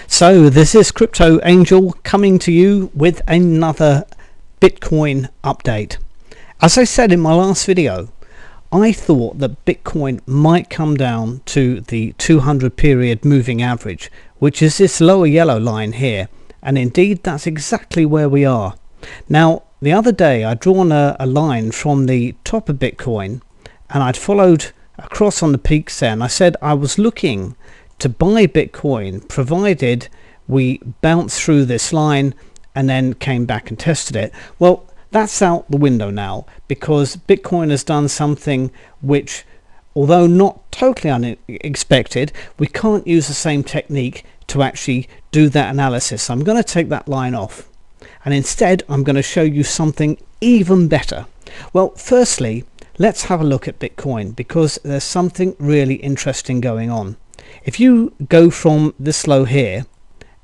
So this is Crypto Angel coming to you with another Bitcoin update. As I said in my last video, I thought that Bitcoin might come down to the 200 period moving average, which is this lower yellow line here, and indeed that's exactly where we are. Now the other day I'd drawn a line from the top of Bitcoin and I'd followed across on the peaks there, and I said I was looking to buy Bitcoin provided we bounced through this line and then came back and tested it. Well, that's out the window now, because Bitcoin has done something which, although not totally unexpected, we can't use the same technique to actually do that analysis. So I'm going to take that line off, and instead I'm going to show you something even better. Well, firstly, let's have a look at Bitcoin, because there's something really interesting going on. If you go from this low here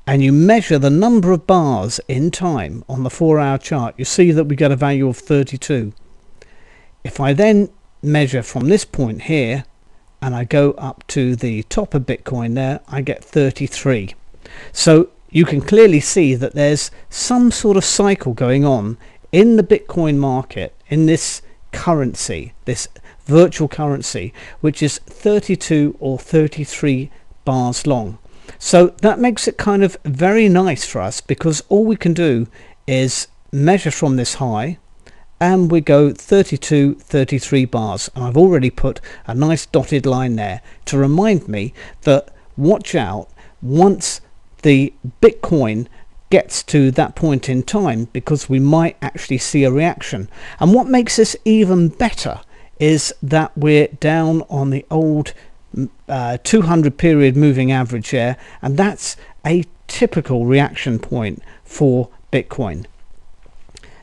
and you measure the number of bars in time on the 4-hour chart, you see that we get a value of 32. If I then measure from this point here and I go up to the top of Bitcoin there, I get 33. So you can clearly see that there's some sort of cycle going on in the Bitcoin market, in this currency, this virtual currency, which is 32 or 33 bars long. So that makes it kind of very nice for us, because all we can do is measure from this high and we go 32, 33 bars, and I've already put a nice dotted line there to remind me that watch out once the Bitcoin gets to that point in time, because we might actually see a reaction. And what makes this even better is that we're down on the old 200 period moving average here, and that's a typical reaction point for Bitcoin.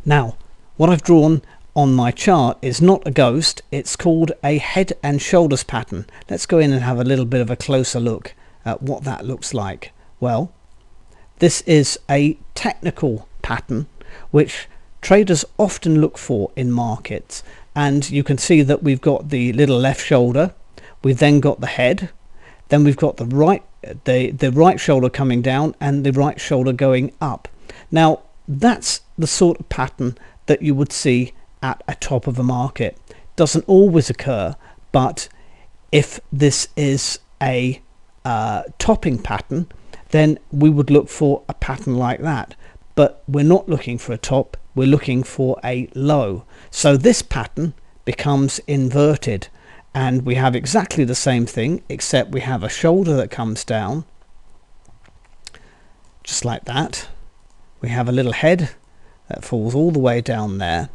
Now what I've drawn on my chart is not a ghost, it's called a head and shoulders pattern. Let's go in and have a little bit of a closer look at what that looks like. Well, this is a technical pattern which traders often look for in markets, and you can see that we've got the little left shoulder, we've then got the head, then we've got the right shoulder coming down and the right shoulder going up. Now that's the sort of pattern that you would see at a top of a market. Doesn't always occur, but if this is a topping pattern, then we would look for a pattern like that. But we're not looking for a top, we're looking for a low. So this pattern becomes inverted, and we have exactly the same thing, except we have a shoulder that comes down just like that. We have a little head that falls all the way down there,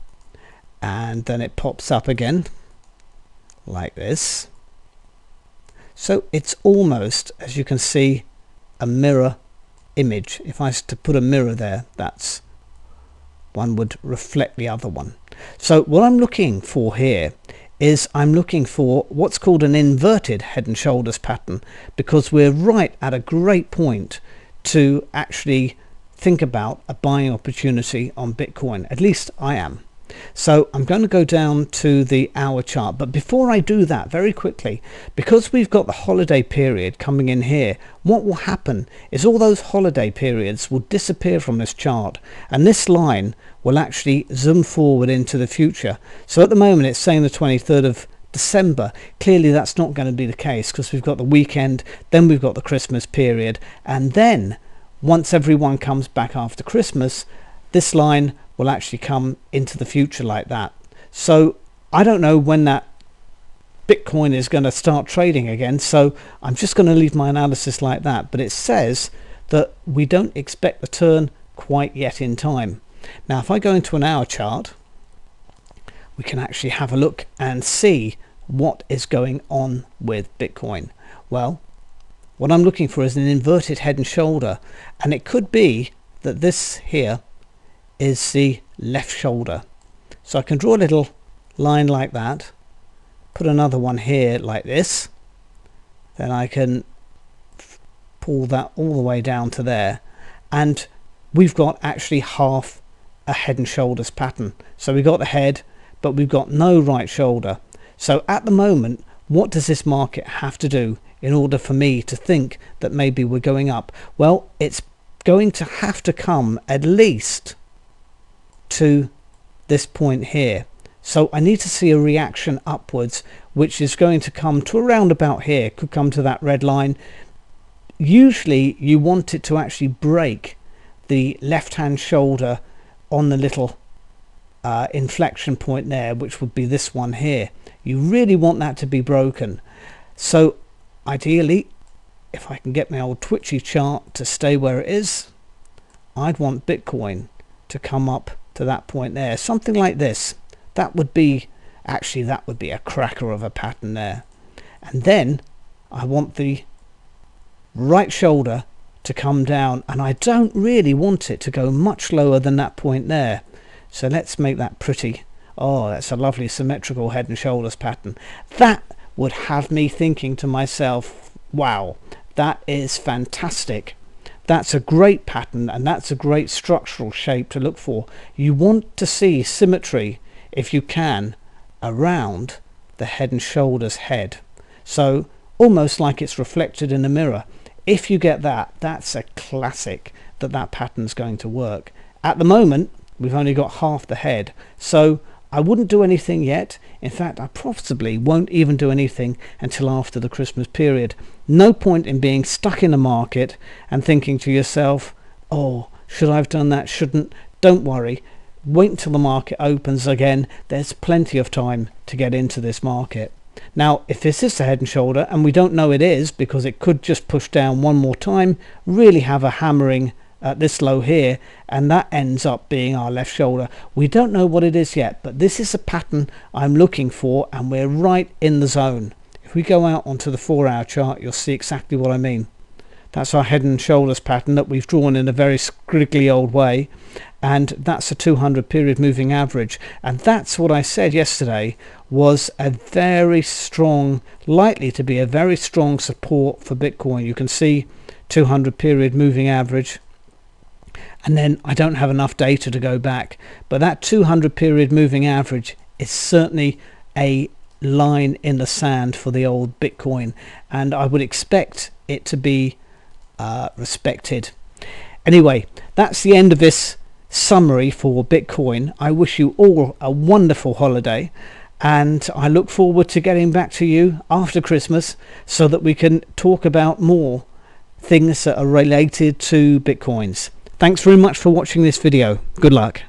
and then it pops up again like this. So it's almost, as you can see, a mirror image. If I was to put a mirror there, that's one would reflect the other one. So what I'm looking for here is I'm looking for what's called an inverted head and shoulders pattern, because we're right at a great point to actually think about a buying opportunity on Bitcoin. At least I am. So I'm going to go down to the hour chart, but before I do that, very quickly, because we've got the holiday period coming in here, what will happen is all those holiday periods will disappear from this chart, and this line will actually zoom forward into the future. So at the moment it's saying the 23rd of December. Clearly that's not going to be the case, because we've got the weekend, then we've got the Christmas period, and then once everyone comes back after Christmas, this line will actually come into the future like that. So I don't know when that Bitcoin is going to start trading again, so I'm just going to leave my analysis like that. But it says that we don't expect the turn quite yet in time. Now if I go into an hour chart, we can actually have a look and see what is going on with Bitcoin. Well, what I'm looking for is an inverted head and shoulder, and it could be that this here is the left shoulder. So I can draw a little line like that, put another one here like this, then I can pull that all the way down to there, and we've got actually half a head and shoulders pattern. So we've got the head, but we've got no right shoulder. So at the moment, what does this market have to do in order for me to think that maybe we're going up? Well, it's going to have to come at least to this point here. So I need to see a reaction upwards, which is going to come to around about here, could come to that red line. Usually you want it to actually break the left hand shoulder on the little inflection point there, which would be this one here. You really want that to be broken. So ideally, if I can get my old twitchy chart to stay where it is, I'd want Bitcoin to come up to that point there, something like this. That would be, actually that would be a cracker of a pattern there. And then I want the right shoulder to come down, and I don't really want it to go much lower than that point there. So let's make that pretty. Oh, that's a lovely symmetrical head and shoulders pattern. That would have me thinking to myself, wow, that is fantastic. That's a great pattern, and that's a great structural shape to look for. You want to see symmetry, if you can, around the head and shoulders head. So almost like it's reflected in a mirror. If you get that, that's a classic that pattern's going to work. At the moment, we've only got half the head, so I wouldn't do anything yet. In fact, I possibly won't even do anything until after the Christmas period. No point in being stuck in the market and thinking to yourself, oh, should I have done that, shouldn't? Don't worry. Wait until the market opens again. There's plenty of time to get into this market. Now, if this is the head and shoulder, and we don't know it is because it could just push down one more time, really have a hammering at this low here, and that ends up being our left shoulder. We don't know what it is yet, but this is a pattern I'm looking for, and we're right in the zone. If we go out onto the 4-hour chart, you'll see exactly what I mean. That's our head and shoulders pattern that we've drawn in a very scriggly old way, and that's a 200 period moving average. And that's what I said yesterday was a very strong, likely to be a very strong support for Bitcoin. You can see 200 period moving average, and then I don't have enough data to go back, but that 200 period moving average is certainly a line in the sand for the old Bitcoin, and I would expect it to be respected. Anyway, that's the end of this summary for Bitcoin. I wish you all a wonderful holiday, and I look forward to getting back to you after Christmas so that we can talk about more things that are related to Bitcoins. Thanks very much for watching this video. Good luck.